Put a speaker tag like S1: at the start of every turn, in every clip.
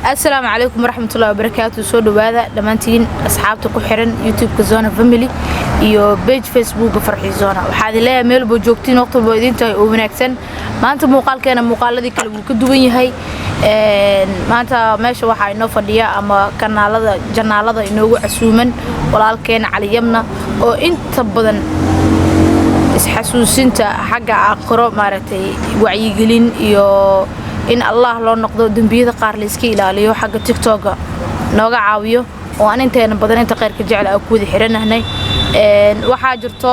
S1: السلام عليكم ورحمة الله وبركاته. سو دوادا دمانتين أصحابتك وحرن يوتيوب كزونا فاميلي iyo page Facebook فرحي زونا waxaad leeyahay meel boo joogtiin waqti boo idin tahay oo wanaagsan maanta muuqaalkeena muuqaaladii kale wuu ka duwan yahay maanta meesha waxa inoo fadhiya ama kanaalada janaalada inoogu casuuman walaalkeena Cali Yamna oo inta badan isxasuusinta xagga aqro maaragtay wacyigelin iyo in Allah loo noqdo dambiyada qaar la iska ilaaliyo xagga TikTok nooga caawiyo oo aan inteena badan inta qeyrka jecel ah ku wada xiranahay waxa jirto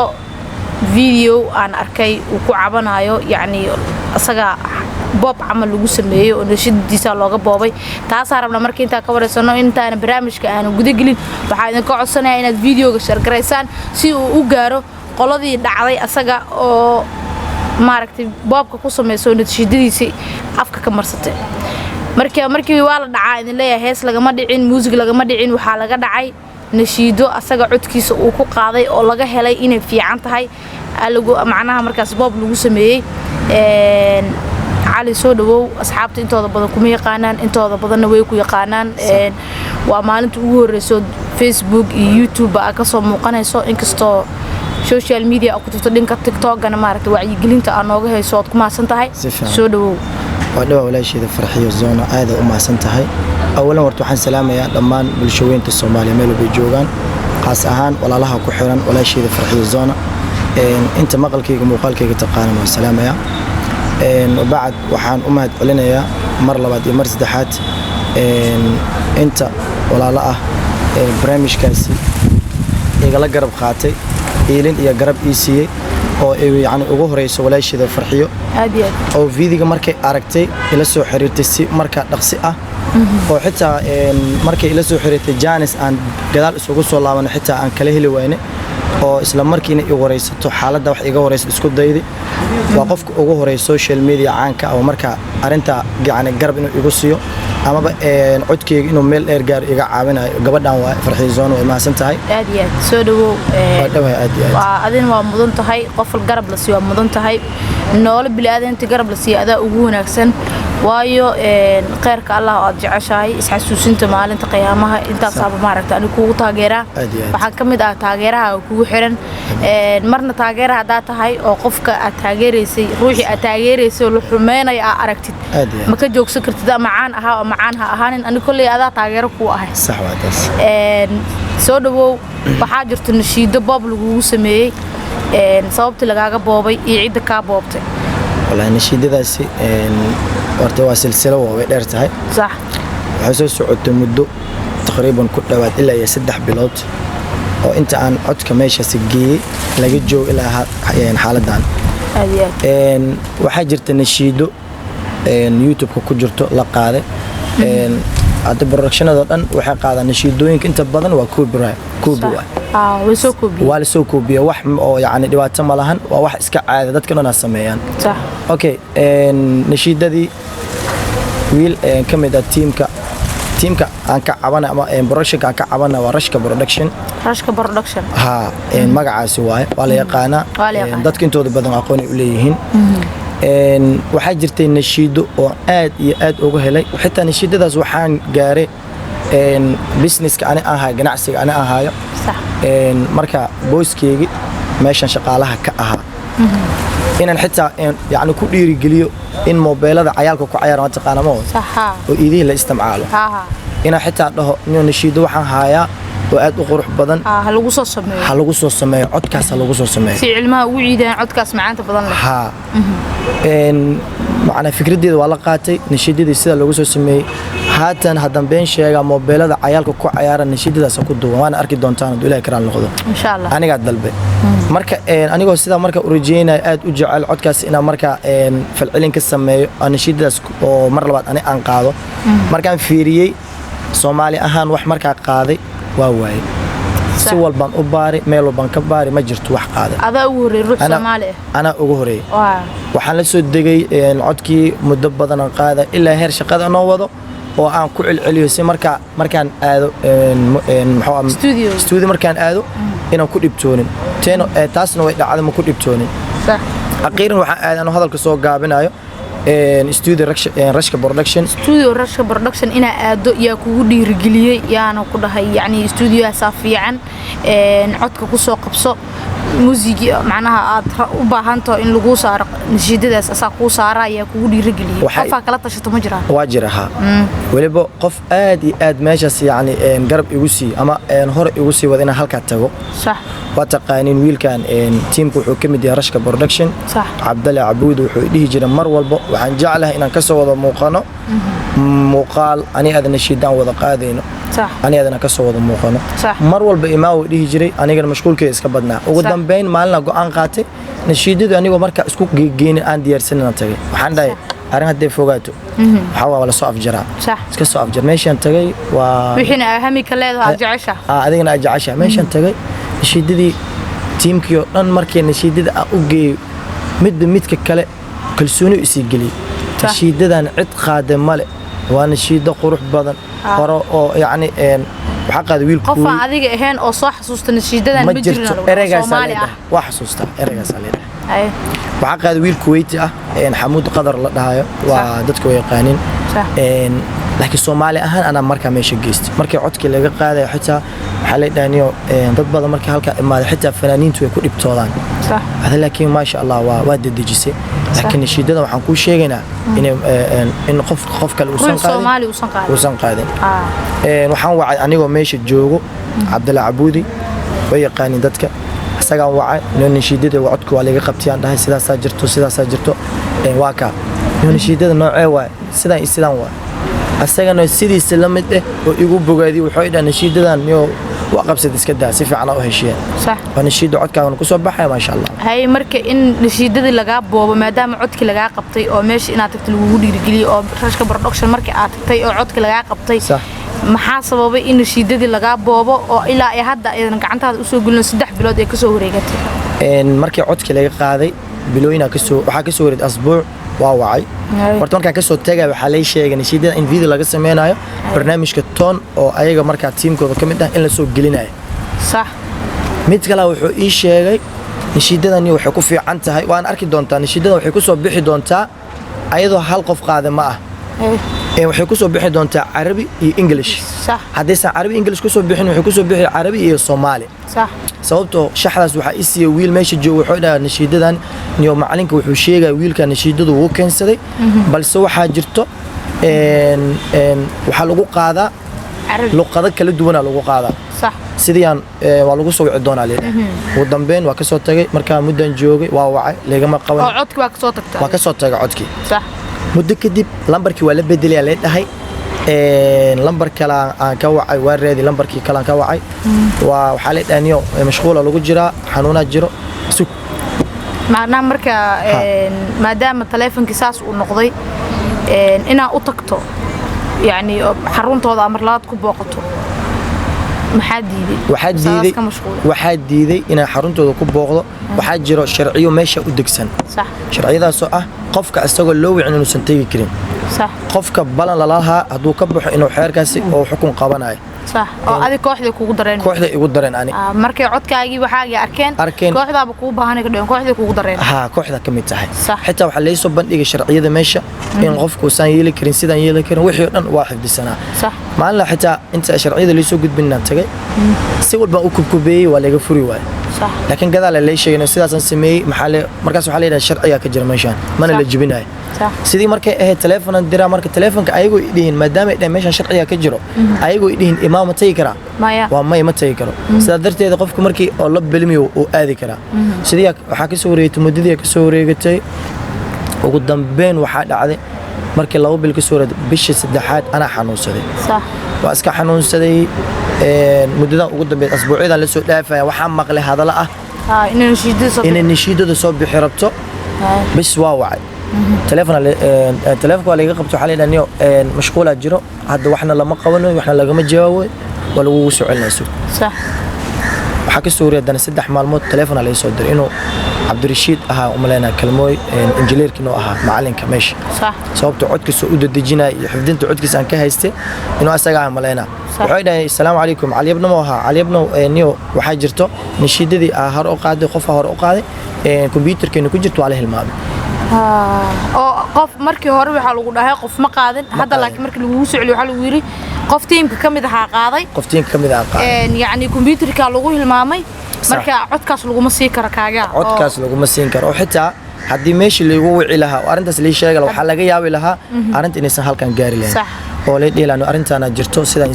S1: video aan arkay uu ku cabanayo yani asaga bob amal lagu sameeyo oo nashadiisa looga boobay taas arabna markii inta ka wareysano intaan barnaamijka aan guda gelin waxa idin ka codsanayaa inaad videoga share gareysaan si uu u gaaro qoladii dhacday asaga oo maaragtay boobka ku sameeyso nashadiisa afka ka marsatay markii waa la dhacay in leeyahay hees lagama dhicin music lagama dhicin waxa laga dhacay nashiido asaga codkiisa uu ku qaaday oo laga helay inay fiican tahay alagu macnaha markaas boob lagu sameeyay cali soo dhawow asxaabta intooda badan kuma yaqaanaan intooda badanna way ku yaqaanaan waa maalinta ugu horeyso Facebook iyo YouTube ka soo muuqanayso inkastoo social media ku jirto dhanka TikTok-gana maaragtay wacyigelinta aan nooga hayso oo ku maasan tahay soo dhawow
S2: wadhawa walaashayda farxiyo zoona aad u maasan tahay awalan warta waxaan salaamayaa dhammaan bulshooyinka Soomaaliya meel ay joogaan qaas ahaan walaalaha ku xiran walaashayda farxiyo zoona inta maqalkayga muuqaalkayga taqaanana waan salaamayaa وبعد waxaan u mahad celinayaa mar labaad iyo mar saddexaad inta walaalo ah barnaamijkaasi igala garab qaatay eelin iyo garab ii siiyay oo yani ugu horeyso walaashayda farxiyo oo videoga markay aragtay ila soo xiriirtay si marka dhaqsi ah oo xitaa markay ila soo xiriirtay Janice aan gadaal isugu soo laaban xitaa aan kala heli waayne oo isla markiina igu horeysato xaaladda wax iga horeyso isku dayday waa qofka ugu horeey social media caanka oo marka arinta yani garab inuu igu siiyo amaba codkeyga inuu meel dheer gaar iga caawinayo gabadhan waa farxiyo zoon way maasan tahay
S1: aad iyo aad soo dhawow waa adin waa mudan tahay qof garab la siiyo mudan tahay nool bilaadanti garab la siiyo adaa ugu wanaagsan waayo qeyrka Allah oo jeceshahay isxasuusinta maalinta qiyaamaha inta sabab maaragtay anigu kugu taageera waxa kamid ah taageeraha kugu xiran marna taageeraha hada tahay oo qofka aad taageereysay ruuxi aad taageereysay lu xumeynay aragtid ma ka joogsan kartid macaan aha oo macaan ha ahaanin anigu kulli adaa taageero ku ahay
S2: sax waa taas
S1: soo dhawow waxa jirto nashiido bob lagu sameeyay sababta lagaaga boobay iyo cid ka boobtay
S2: والله نشيدadaasi horta waa silsilo way dheer tahay
S1: صح
S2: waxay soo socotay muddo taqriiban ku dhawaad ilaa 3 bilood oo inta aan codka meesha si geeyay laga joog ilaa xaaladan waxa jirta nashiido YouTube ku jirto la qaaday hadda productionada dhan waxay qaadaan nashiidooyinka inta badan waa copyright waa la soo koobiya wax oo yani dhibaato ma lahan waa wax iska caadi dadka dhan sameeyaan
S1: صح
S2: okay nashiidadii wiil kamid ah teamka aan ka cabana ama productionka aan ka cabana waa Rashka Production ha magacaasi waa la yaqaana dadka intooda badan aqoon u leeyihiin waxa jirtay nashiido oo aad iyo aad uga helay xitaa nashiidadaas waxaan gaaray businesska ana ahaa ganacsiga ana ahaayo
S1: صح
S2: marka booskeygi meeshan shaqaalaha ka ahaa inaan xitaa yani ku dhiiri geliyo in mobilada cayaalka ku ciyaaraan taqaanamo
S1: صح
S2: oo idii la isticmaalo ina xitaa dhaho inuu nashiido waxaan haayaa oo aad u qurux badan ha lagu soo sameeyo codkaas lagu soo sameeyo
S1: si cilmaha ugu ciidaan codkaas macaanta badan leh
S2: ha macna fikradeeda waa la qaatay nashiidadii sida lagu soo sameeyay haatan hadan been sheega mobilada cayaalka ku ciyaaraan nashiidadaas ku duwan waan arki doontaan Ilaahay karaan noqdo
S1: insha Allah
S2: aniga dalbe marka anigoo sida marka u rajeynay aad u jecel codkaas ina marka falcelin ka sameeyo nashiidadaas oo mar labaad aan qaado markaan fiiriyay Soomaali ahaan wax marka qaaday waa waay si walban u baari meel walban ka baari ma jirto wax qaaday
S1: adaa ugu horeey ruux Soomaali
S2: ana ugu horeey waxaan la soo degay codkii muddo badan aan qaaday ilaa heer shaqada noo wado oo aan ku celceliyo si markaan aado studio markaan aado inaan ku dhibtoonin taasna way dhacday ma ku dhibtoonin
S1: صح
S2: aqiiran waxaan aadan hadalka soo gaabinayo studio rashka production
S1: ina aado yaa kugu dhiirigeliyay yaana ku dhahay yani studioaasa fiican codka ku soo qabso musiigi macnaha aad u baahanto in lagu saaro nashiidadaas asaa ku saara ayaa kugu dhiirigeliyay qofa kala tashato ma jiraan
S2: waa jiraha waliba qof aad iyo aad meeshaas yani garab igu sii ama hore igu sii wada inaan halka tago
S1: sax
S2: وتقانين ويلكان تيمكو wuxuu kamid yahay rashka production Abdalla Abuud wuxuu dhihi jiray mar walba waxaan jeclahay inaan ka soo wada muuqano muuqaal ani adana shiidaan wada qaadayno ani adana ka soo wada muuqano mar walba imaaw dhihi jiray anigana mashquulkay iska badnaa ugu dambeyn maalin go'aan qaatay nashiidadu anigoo marka isku geeyeen aan diyaarsanana tagay waxaan dhahay arin hadday fogaato waxa waa la soo afjaraa iska soo afjar meeshan tagay waa
S1: wixina ahami ka leedahay jecesha
S2: adigana jecesha meeshan tagay nashiidadii tiimkii oo dhan markii nashiidada u geeyo midka kale kalsooni u sii galiyay nashiidadan cid qaade male waa nashiido qurux badan hore oo yani waxa qaad wiilku
S1: qof adiga ahayn oo soo xasuusta nashiidadan ma jirno
S2: Soomaali ah waa xasuusta ereygaas leeyahay waxa qaad wiil Kuwaiti ah Xamuud Qadar la dhahayo waa dadku yaqaanin laakiin Soomaali ahaan ana marka meesha geystay markii codkii laga qaaday xitaa waxa la dhaaniyo dad badan markii halka imaada xitaa fanaaniintu way ku dhibtoodaan hada laakiin ma sha Allah waa dadajisay laakiin nashiidada waxaan ku sheegaynaa in qof kale uusan qaadin waxaan wacay anigoo meesha joogo Abdalla Abuudi way yaqaanin dadka asaga wacay nashiidada codku waa laga qabtiyaan dhahay sidaas jirto waa ka nashiidada noocee waa sidaan waa asagana sidiisa la mid oo igu bogaadi wuxuu idhaa nashiidadan iyo waa qabsad iska daa si fiican u heshiiyeen
S1: sax
S2: wana nashiido codkaaga ku soo baxay ma sha Allah
S1: hay marka in nashiidada laga boobo maadaama codkii laga qabtay oo meesha inaad tagto lagu dhiirigeliyo oo rashka production markii aad tagtay oo codkii laga qabtay maxaa sababay in nashiidadii laga boobo oo ilaa ay hadda aydan gacantaada u soo gulno 3 bilood ay ka soo wareegatay
S2: markii codkii laga qaaday bilooyina waxa ka soo wareed asbuuc waa wacay horta markaan ka soo tagay waxa la sheegay nashiidada in video laga sameeyo barnaamijka toon oo ayaga marka tiimkooda kamid ah in la soo gelinayo
S1: sax
S2: mid kale wuxuu ii sheegay nashiidadani waxay ku fiican tahay waan arki doontaa nashiidada waxay ku soo bixi doontaa ayadoo hal qof qaade ma ah waxay ku soo bixi doontaa Arabi iyo English
S1: sax
S2: hadaysan Arabi English ku soo bixin waxay ku soo bixi Arabi iyo Soomaali
S1: sax
S2: sababtoo shaxdaas waxa isii wiil meesha joogo wuxuu dhahay nashiidadan niyo macalinka wuxuu sheegay wiilka nashiidadu uu keensaday balse waxa jirto waxa lagu qaadaa luqado kala duwan lagu qaadaa
S1: sax
S2: sidiyaan waa lagu soo wici doonaa leeyahay ugu dambeyn waa ka soo tagay markaa muddan joogay waa wacay leegama qaban
S1: oo codki waa ka soo tagtay
S2: waa ka soo tagay codkii
S1: sax
S2: muddo kadib lambarkii waa la bedelay la dhahay lambar kala aan ka wacay waa reedi lambarkii kala aan ka wacay waa waxa la dhaaniyo mashquul lagu jira xanuuna jiro sug
S1: maana marka maadaama telefoonki saas uu noqday ina u tagto yani xaruntooda amar laad ku booqato waxaa diiday inay xaruntooda ku booqdo waxaa jiro sharciyo meesha u degsan sax
S2: sharciyadaas oo ah qofka asagoo loo wicin inuu san tagi karin
S1: sax
S2: qofka balan la lahaa haduu ka baxo inuu xeerkaasi oo xukun qabanayo
S1: صح oo adiga kooxda kugu dareen
S2: kooxda igu dareen ani
S1: markay codkaagii waxaaga arkeen kooxdaaba kugu baahan ka dhigeen kooxda kugu dareen
S2: kooxda kamid tahay xitaa waxa la soo bandhigay sharciyada meesha in qofku san yeeli karin sidaan yeeli karin wixii dhan waa xifdisanaa
S1: صح
S2: maalin la xitaa inta sharciyada la soo gudbinaa tagay si walba u kubkubeeyay waa laga furi waay
S1: صح
S2: laakiin gadaal la sheegay sidaasan sameeyay maxaa markaas waxa la yiraahdaa sharciga ka jira meeshan mana la jibinayo sidii markay ahayd telefoon dira marka telefoonka ayagoo idhiin maadaama ay meeshan sharciga ka jiro ayagoo idhiin imaam tay kara waa ma tay karo sida darteeda qofku markii oo la bilmiyo oo aadi kara sidii waxa ka soo wareegtay muddadii ka soo wareegtay ugu dambeyn waxa dhacday markii laba bil ka soo wareegtay bishii saddexaad ana xanuunsaday
S1: صح
S2: waa iska xanuunsaday muddada ugu dambeyd asbuucyadan la soo dhaafay waxa maqlay hadala ah in nishiidada soo bixi rabto bis waa wacay telefoonka laga qabto waxa la yiraahdaa mashquul jiro hadda waxna lama qabano waxna lagama jawaabo wala uu soo celinayso
S1: صح
S2: waxa ka soo wareedana 3 maalmood telefoon la soo diray inuu Cabdirashiid ahaa umaleena kalmooy injineerkii noo ahaa macalinka meesha
S1: صح
S2: sababta codkiisa u dadajinay iyo xifdinta codkiisa aan ka haystay inuu asaga umaleena wuxuu dhahay assalaamu alaykum cali ibn mooha cali ibn niyo waxa jirto nishiidadii hor u qaaday qof hor u qaaday computerkeena ku jirto wala hilmaamay
S1: oo qof markii hore waxa lagu dhahay qof ma qaadin hadda laakiin markii lagu soo celiyo waxa lagu yiri qof teamka kamid ah qaaday
S2: qof teamka kamid ah qaaday
S1: yani computerka lagu hilmaamay marka codkaas lagu ma sii karo kaaga
S2: codkaas lagu ma siin karo xitaa haddii meeshii lagu wici lahaa oo arrintaas la sheegay waxaa laga yaabi lahaa arrinta inaysan halkan gaari lahayn oo la dhiilaano arrintaana jirto sidaan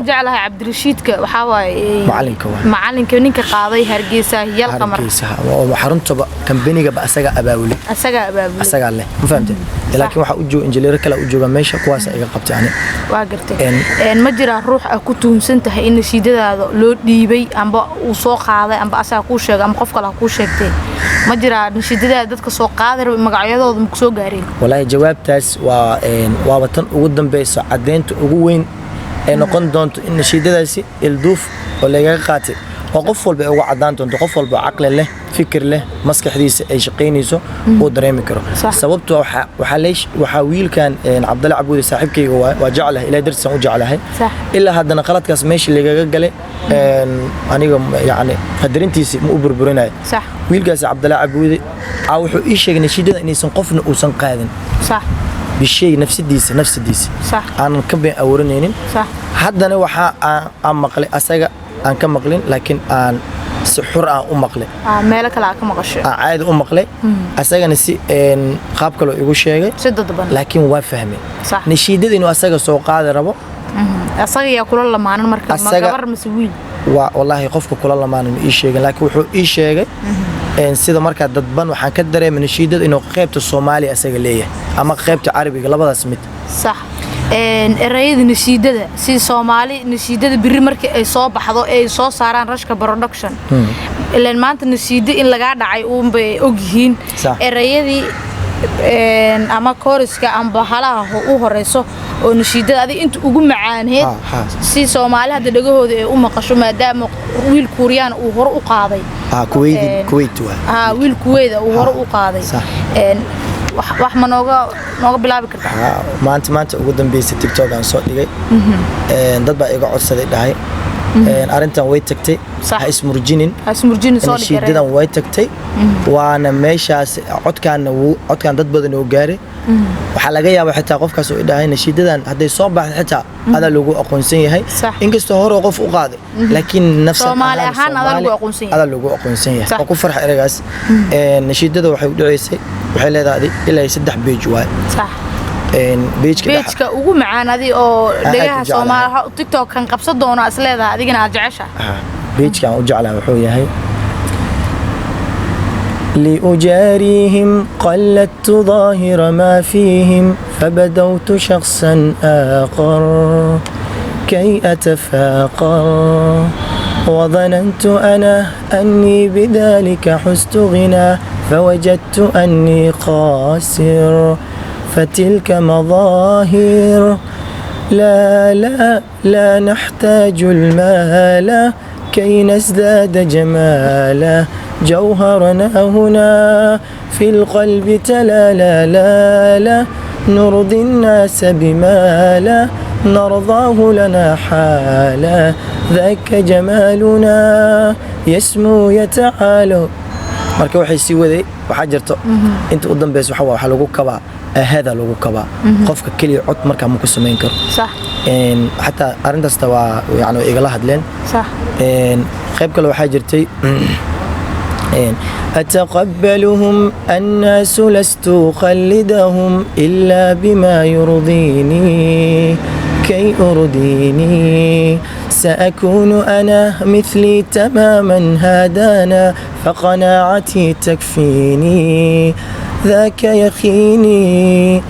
S1: jeclahay Cabdirashiidka waxa waaye macalinka ninka qaaday Hargeysa yal qamar
S2: oo xarunta kambaniga ba asaga leh ma fahamtay laakiin waxa uu joogo injineer kale uu jooga meesha kuwaas ay qabtay ani
S1: waa gartay ma jira ruux ku tuunsan tahay in nasiidadaada loo dhiibay amba uu soo qaaday amba asaga ku sheegay amba qof kale ku sheegtay ma jira nasiidadaada dadka soo qaaday magacyadooda ma soo gaareen
S2: wallahi jawaabtaas waa watan ugu dambeeyay cadeynta ugu weyn ee noqon doonto in nasiidadaasi ilduuf oo laga qaatay oo qof walba ugu cadaan doonto qof walba aqli leh fikir leh maskaxdiisa ay shaqeynayso oo dareemi karo sababtoo waxa wiilkan Cabdalla Cabuudi saaxiibkayga waa jeclahay ilaa darsan u jeclahay ilaa haddana qaladkaas meeshii laga galay aniga yani qadarintiisa ma u burburinayo wiilkaas Cabdalla Cabuudi wuxuu ii sheegay nasiidada inaysan qofna uusan qaadin بشيء نفسديس صح أنا كبين أورنينين صح حدنا وحا أم مقلي أساق أن كم مقلين لكن أن سحر أم مقلي
S1: مالك لا كم قش
S2: عاد أم مقلي أساق نسي إن قاب كلو يقول شيء لكن وافهمي صح نشيد إنه أساق سوق هذا ربو
S1: أساق يأكل الله معنا مركب ما قبر مسوين
S2: والله يخفك كل الله معنا إيش شيء لكن وحو إيش شيء sida marka dadban waxaan ka dareemaa nasiidada inuu qaybta Soomaali asaga leeyahay ama qaybta Carabiga labadaas mid
S1: sax erayada nasiidada si Soomaali nasiidada biri markii ay soo baxdo ay soo saaraan rashka production ilaa maanta nasiida in laga dhacay oo bay ogyihiin erayadii ama kooriska amba halaha u horeyso oo nasiidada adii inta ugu macaaneed si Soomaali hadda dhagahooda ay u maqasho maadaama wiil Kuuriyaan uu hor u qaaday كويت ويل كويت وهرب وقاضي wax ma nooga bilaabi kartaa
S2: maanta ugu dambeysay TikTok aan soo dhigay dad baa iga codsaday dhahay arintan way tagtay ha ismurjinin soo dhigay shiidadan way tagtay waana meeshaas codkaan dad badan oo gaaray waxa laga yaabaa xitaa qofkaas oo dhahay shiidadan haday soo baxdo xitaa ada lagu aqoonsan yahay inkastoo hore qof u qaaday laakiin nafsan
S1: Soomaali ahaan
S2: ada lagu aqoonsan yahay oo ku farx eragaas shiidada waxay u dhaceysay waxay leedahay ilaa 3 page waay صح
S3: بيجka ugu macaanadi oo dhagaha Soomaaliya TikTok kan qabsan doono asleedahay adigina aad jeceshahay
S2: بيجka u jeclahay wuxuu yahay لأجاريهم قلدت ظاهر ما فيهم فبدوت شخصا آخر كي أتفاقر وظننت أنا أني بذلك حزت غنى فوجدت أني خاسر فتلك مظاهر لا نحتاج المال كي نزداد جمالا جوهرنا هنا في القلب لا نرضي الناس بما لا نرضاه لنا حالا ذاك جمالنا يسمو يتعالى marka waxay sii waday waxa jirto inta u dambeys waxa lagu kabaa hada lagu kabaa qofka kaliya cod marka ma ku sameyn karo
S3: صح
S2: hatta arintaas waa yaani igala hadleen
S3: صح
S2: qayb kale waxa jirtay أتقبلهم الناس لست أخلدهم إلا بما يرضيني كي أرضيني سأكون أنا مثلي تماما هادانا فقناعتي تكفيني ذاك يخيني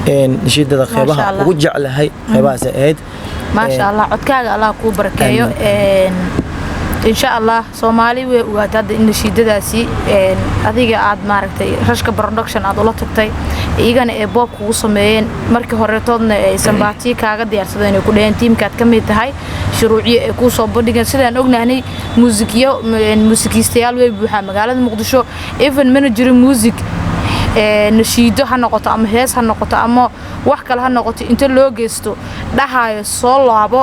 S2: نشيد ذا خيبها وجعل هاي خيبها سعيد
S3: ما شاء الله عدكاغ الله كو بركيو إن شاء الله Soomaali way ogaatay in shiidadaasi adiga aad maaragtay rashka production aad ula tagtay iyagana ee boob kugu sameeyeen markii hore toodna ay sambaati kaaga diyaarsadeen ay ku dheen teamkaad ka mid tahay shuruuciye ay ku soo bandhigeen sidaan ognahay muusikiistayaal way buuxa magaalada Muqdisho even manager music nashiido ha noqoto ama hees ha noqoto ama wax kale ha noqoto inta loo geesto dhahayo soo laabo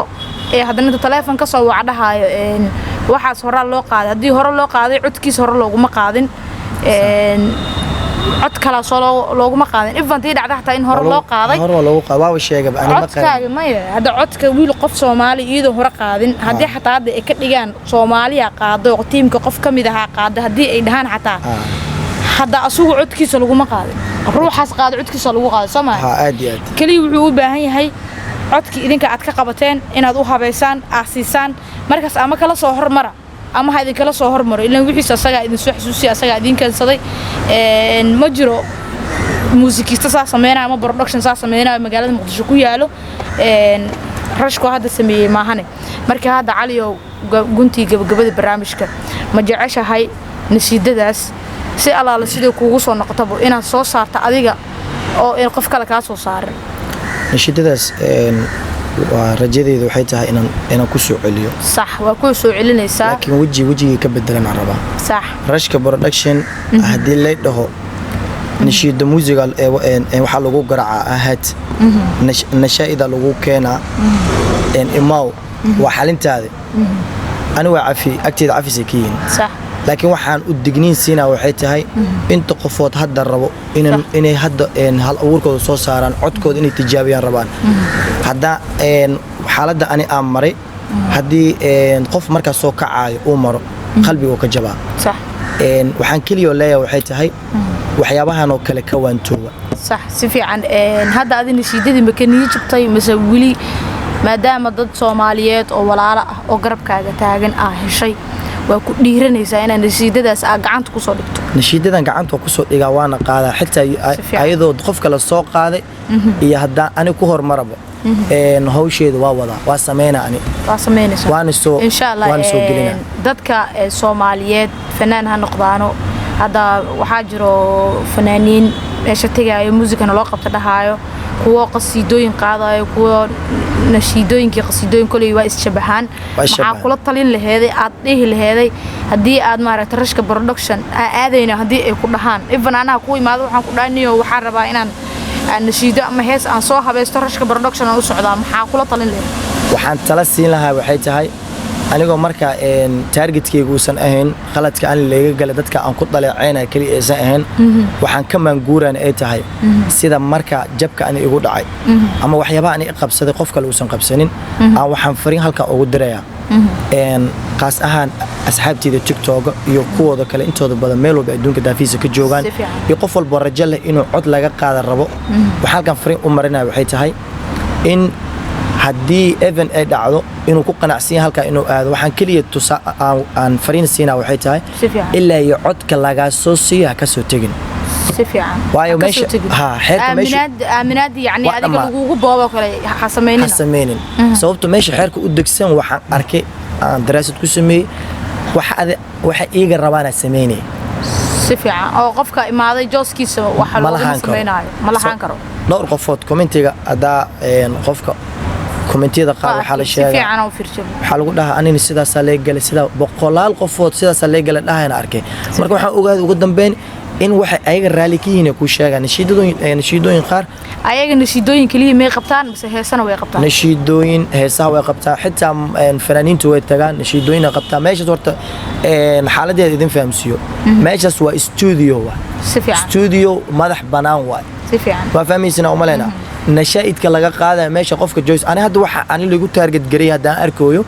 S3: ee hadana telefoon ka soo wacdahayo waxaas hore loo qaaday hadii hore loo qaaday codkiis hore looguma qaadin cod kala soo looguma qaadin infantii dhacda xataa in hore loo qaaday
S2: hore loogu qaadaa waa sheegay ani ma
S3: codkaaga maya hada codka wiil qof Soomaali iyadoo hore qaadin hadii xataa hada ay ka dhigaan Soomaaliya qaado tiimka qof kamid ah qaado hadii ay dhahaan xataa hada asugu codkiisa laguma qaadin ruuxaas qaado codkiisa lagu qaado Soomaali
S2: aad iyo aad
S3: kaliya wuxuu u baahan yahay codki idinka aad ka qabateen inaad u habeysaan aasisaan markaas ama kala soo hormara ama ha idin kala soo hormaro ilaa wixii asaga idin soo xasuusi asaga idin kansaday ma jiro muusikista sameeyna ama production sameeyna magaalada Muqdisho ku yaalo rashko hadda sameeyay maahane marka hadda Caliyo guntii gabagabada barnaamijka ma jeceshahay nasiidadaas si alaala sidoo kuugu soo noqotaba inaad soo saarto adiga oo in qof kale ka soo saarin
S2: nasiidadaas waa rajadeedu waxay tahay inaan ku soo celiyo
S3: صح waa ku soo celinaysaa
S2: laakiin wajiga ka bedelan araba
S3: صح
S2: rashka production hadii la dhaho nashiida musical waxa lagu garaaca ahad nashaa'ida lagu keena imaaw waa xalintaada ani waa cafi agteeda cafis kiin
S3: صح
S2: laakiin waxaan u digniin siinaa waxay tahay inta qofood hadda rabo inay hadda hal abuurkooda soo saaraan codkooda inay tijaabiyaan rabaan hadda xaaladda ani aan maray haddii qof markaas soo kacaayo uu maro qalbiga uu ka jabaa
S3: صح
S2: waxaan kaliya leeyahay waxay tahay waxyaabahan oo kale ka waantooba
S3: صح si fiican hadda adina shiidadii makaniyo jabtay mise wili maadaama dad Soomaaliyeed oo walaalo ah oo garabkaaga taagan ah heshay waa ku dhiiranaysaa inaan nasiidadaas gacanta ku soo dhigto
S2: nasiidadan gacanta ku soo dhigaa waana qaadaa xitaa ayadoo qof kale soo qaaday iyo hadda ani ku hormaraba hawsheedu waa wada waa sameynaysaa waan soo
S3: insha Allah dadka Soomaaliyeed fanaan ha noqdaano hadda waxa jiro fanaaniin meesha tagayo muusikana loo qabto dhahaayo kuwa qasiidooyin qaadayo kuwa nashiidooyinkii qasiidooyin kulay waa ishabahan waxa kula talin laheeday aad dhihi laheeday hadii aad maaragtay rashka production aadayna hadii ay ku dhahaan even anaha ku imaado waxaan ku dhaaniyo waxa rabaa inaan nashiido ama hees aan soo habaysto rashka production aan u socdaa maxaa kula talin laheeday
S2: waxaan tala siin lahaa waxay tahay anigoo marka targetkeygu uusan ahayn qaladka aan leega galay dadka aan ku dhaleeceynaa kaliya aysan ahayn waxaan ka maanguuraan ay tahay sida marka jabka aan igu dhacay ama waxyaabaha aan qabsaday qof kale uusan qabsanin aan waxaan fariin halka ugu dirayaa qaas ahaan asxaabteyda TikTok iyo kuwooda kale intooda badan meel walba adduunka daafiisa ka joogaan iyo qof walba rajo leh inuu cod laga qaada rabo waxaan halkan fariin u marinaa waxay tahay in haddii even ay dhacdo inuu ku qanacsan halka inuu aado waxaan kaliya aan fariin siinaa waxay tahay ilaa iyo codka laga soo siiya ka soo tagin
S3: si fiican
S2: waayo meesha xeerka meesha
S3: aaminaad yani adiga lagu boobo kale ha sameeynin
S2: sababta meesha xeerka u degsan waxaan arkay aan daraasad ku sameeyay waxa iiga rabaan sameeynay
S3: si fiican oo qofka imaaday jooskiisa waxa lagu sameeynayo ma lahaan karo
S2: dhowr qofood commentiga ada qofka كومنتيدا قال حال شيء
S3: في عنا وفرشة
S2: حال قلها أنا نسيدا ساليجل سيدا بقلال قفوت سيدا ساليجل ده هنا أركي مركب وحنا أوجد وقدم بين إن واحد أيق الرالكين يكون شيء نشيدوين قار
S3: أيق نشيدوين كليه ما يقبطان بس هي سنة ويقبطان
S2: نشيدوين هي سنة ويقبطان حتى الفنانين توي تجان نشيدوين قبطان ما يجي صورت الحالة دي إذن فهم سيو ما يجي سوا استوديو استوديو مدح بنان واي وفهمي سنة وملنا نشايد كلا قاعدة ماشي قفك جويس أنا هذا واحد أنا اللي قلت تارجت جريه هذا أركويو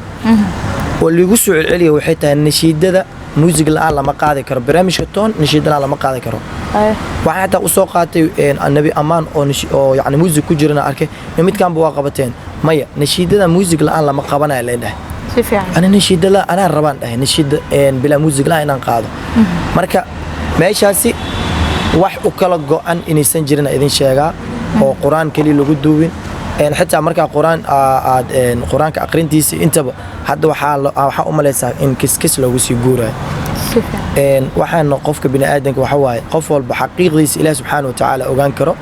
S2: واللي يقصوا عليه وحتى النشيد ده موسيقى الآن ما قاعد يكره برامج التون نشيد الآن ما قاعد يكره وحتى أسوقات النبي أمان أو يعني موسيقى كجرنا أركي يوميت كان بواقبتين مايا نشيد ده موسيقى الآن ما قابنا إليه أنا نشيد لا أنا الربان ده نشيد بلا موسيقى لا أنا قاعد مركا ماشي هسي wax u kala go'an inaysan jirin idin sheegaa oo quraan kali lagu duubin حتى مركا قرآنك أقرنتيسي أنت هذا وحا أمليسا إن كس لو سيجورة وحنا قفك بني آدم وحواي قفل بحقيقة إله سبحانه وتعالى أوجان كرو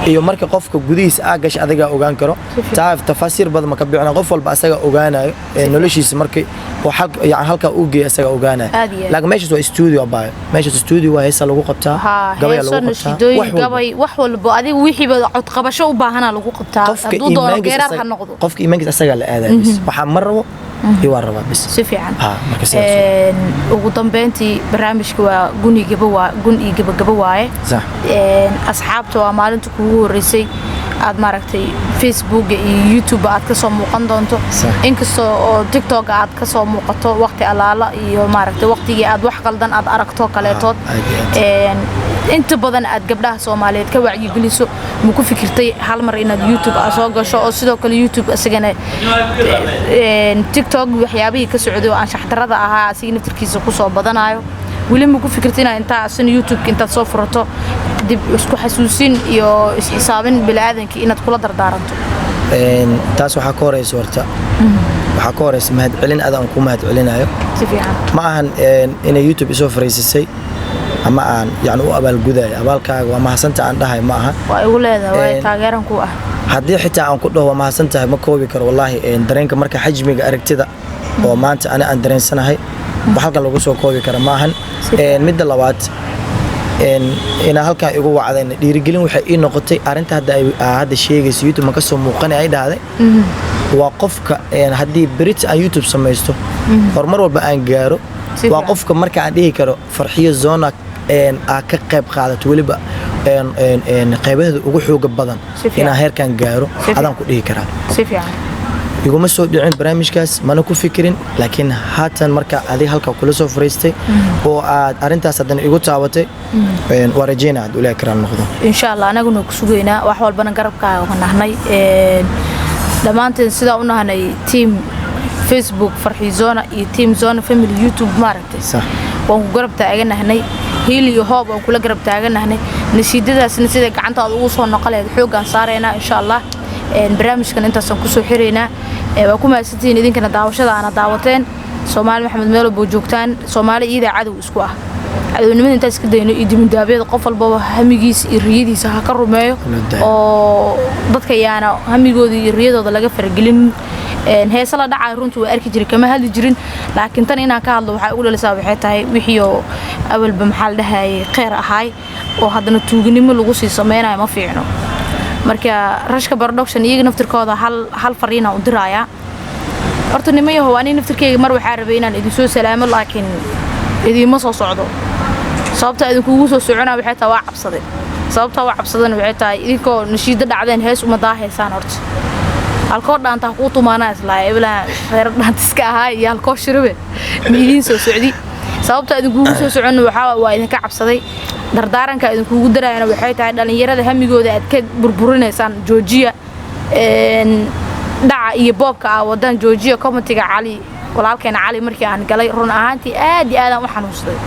S2: إيو مركا قفك جديس أجش أذجع أوجان كرو تعرف تفاسير بعض ما كبيعنا قفل بأسجع أوجانا نلشي سمركي وحق يعني هلك أوجي أسجع أوجانا لكن ماشي سو استوديو باي ماشي استوديو وهيسا لو قبتها
S3: قبل لو قبتها قبل وحول بعدي وحي بعد قبشة وباهنا لو قبتها
S2: قفك إيمانك أسجع لآدم وحمره iyo waa rabaa bis
S3: si fiican
S2: marka sidaas
S3: ugu dambeyntii barnaamijka waa gun iyo gabagabo waaye asxaabta waa maalinta kugu horeysay aad maaragtay Facebook iyo YouTube aad ka soo muuqan doonto inkastoo oo TikTok aad ka soo muuqato waqti alaala iyo maaragtay waqtigii aad wax qaldan aad aragto kaleetood inta badan aad gabdhaha Soomaaliyeed ka wacyi geliso ma ku fikirtay hal mar inaad YouTube soo gasho oo sidoo kale YouTube asagana TikTok waxyaabihii ka socday oo aan shaxdarada ahaa asigna tirkiisa ku soo badanayo wali ma ku fikirtay inta asan YouTube inta soo furato dib isku xasuusin iyo isxisaabin bilaadanka inaad kula dardaaranto
S2: taas waxa ka horeyso horta waxa ka horeyso mahad celin adan ku mahad celinayo
S3: si fiican
S2: ma ahan in YouTube isoo fariisisay ama aan yaani u abaal gudaay abaalkaaga waa mahasanta aan dhahay ma aha
S3: waa igu leedahay taageeran ku ah
S2: haddii xitaa aan ku dhaho waa mahadsantahay ma koobi karo wallahi dareenka marka xajmiga aragtida oo maanta aan dareensanahay waxa lagu soo koobi kara ma ahan midda labaad ina halka igu wacdeen dhiirigelin waxay ii noqotay arinta hadda sheegayso YouTube ma ka soo muuqanay ay dhahday waa qofka haddii Brit aan YouTube samaysto hormar walba aan gaaro waa qofka marka aan dhihi karo farxiyo zona ka qayb qaadato waliba qaybaheeda ugu xoog badan inaan heerkan gaaro adaan ku dhihi karaa
S3: si fiican
S2: iguma soo dhicin barnaamijkaas mana ku fikirin laakiin haatan marka adiga halka kula soo fariistay oo aad arintaas hadan igu taabatay waa rajeynaa aad ulaa karaan noqdo
S3: insha Allah anaguna ku sugeynaa wax walbana garabkaaga ka nahnay dhamaanteen sida u nahnay team Facebook Farxizona iyo team Zona Family YouTube maaragtay
S2: sax
S3: waan ku garab taaganahay heel iyo hoob aan kula garab taaganahay nasiidadaasna sida gacanta ugu soo noqoleed xoogan saarayna insha Allah barnaamijkan intaas ku soo xireynaa waa ku maasantiin idinkana daawashada aan daawateen Soomaali Maxamed Meelo boo joogtaan Soomaali iyada cadow isku ah cadownimada intaas ka dayno iyo dimindaabiyada qof walba hamigiisa iyo riyadiisa ha ka rumeeyo oo dadka yaana hamigooda iyo riyadooda laga fargelin heesa la dhacay runtii waa arki jiray kama hadli jirin laakiin tan inaan ka hadlo waxa ugu dhalisaa waxay tahay wixii oo awalba maxal dhahay qeer ahay oo hadana tuugnimo lagu sii sameeyay ma fiicno marka rashka production iyaga naftirkooda hal fariina u diraya horta nimayaha waa in naftirkeyga mar waxa rabay inaan idin soo salaamo laakiin idin ma soo socdo sababta idin kugu soo soconaa waxay tahay waa cabsaday sababta waa cabsadan waxay tahay idinkoo nashiida dhacdeen hees uma daahaysaan horta halkoo dhaanta ku tumaana isla ibla reer dhaantiska ahaa iyo halkoo shirbe miidin soo socdi sababta idin kugu soo socon waxa waa idin ka cabsaday dardaaranka idin kugu daraayna waxay tahay dhalinyarada hamigooda aad ka burburinaysaan joojiya dhaca iyo boobka wadan joojiya commentiga Cali walaalkeena Cali markii aan galay run ahaantii aad iyo aad aan u xanuunsaday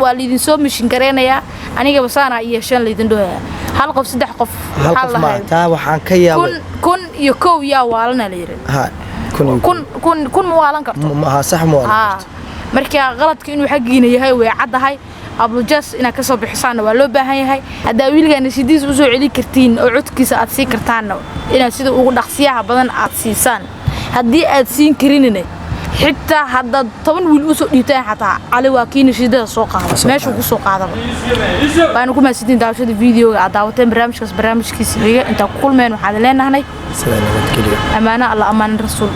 S3: waa lidin soo mishin gareynaya aniga basaana iyo shan lidin dhooya hal qof saddex qof
S2: hal ma taa waxaan ka yaabay
S3: kun iyo kow yaa waalana la yiri
S2: ha
S3: kun waalan karto
S2: ma sax ma waalan
S3: marka qaladka inuu xaqiina yahay way cadahay ablujas ina ka soo bixisaan waa loo baahan yahay hadaa wiilgana sidiis u soo celi kartiin oo codkiisa aad sii kartaan ina sida ugu dhaqsiyaha badan aad siisaan hadii aad siin karinina xitaa hadda 10 wiil u soo dhiibtaan xataa Cali waa kiina shidada soo qaado meesha ku soo qaadaba baan ku maasidin daawashada videoga aad daawateen barnaamijkiisa inta ku kulmeen waxaad leenahay
S2: sida nabad geliyo
S3: amaana Allah amaan rasuul